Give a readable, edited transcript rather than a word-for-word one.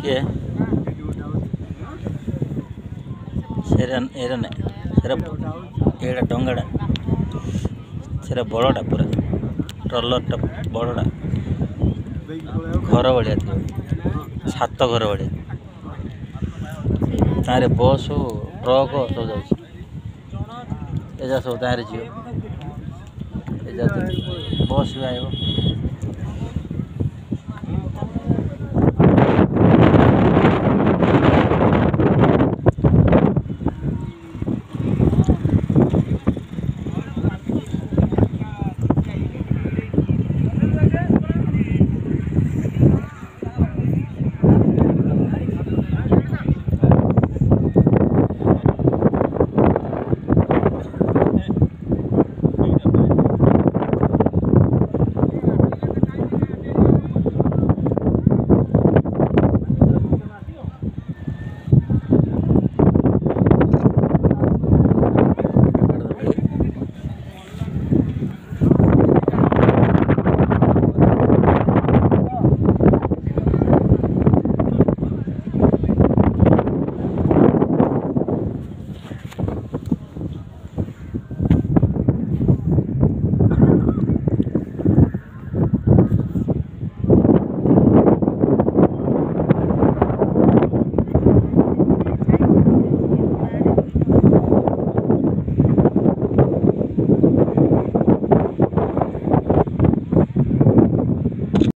किए सेरा ना सेरा डंगाटा सेरा बड़टा पूरा ट्रलरटा बड़टा घर भाया थी छात घर भाया तारे बस ट्रक सब जा सब तारे जीव बस भी आए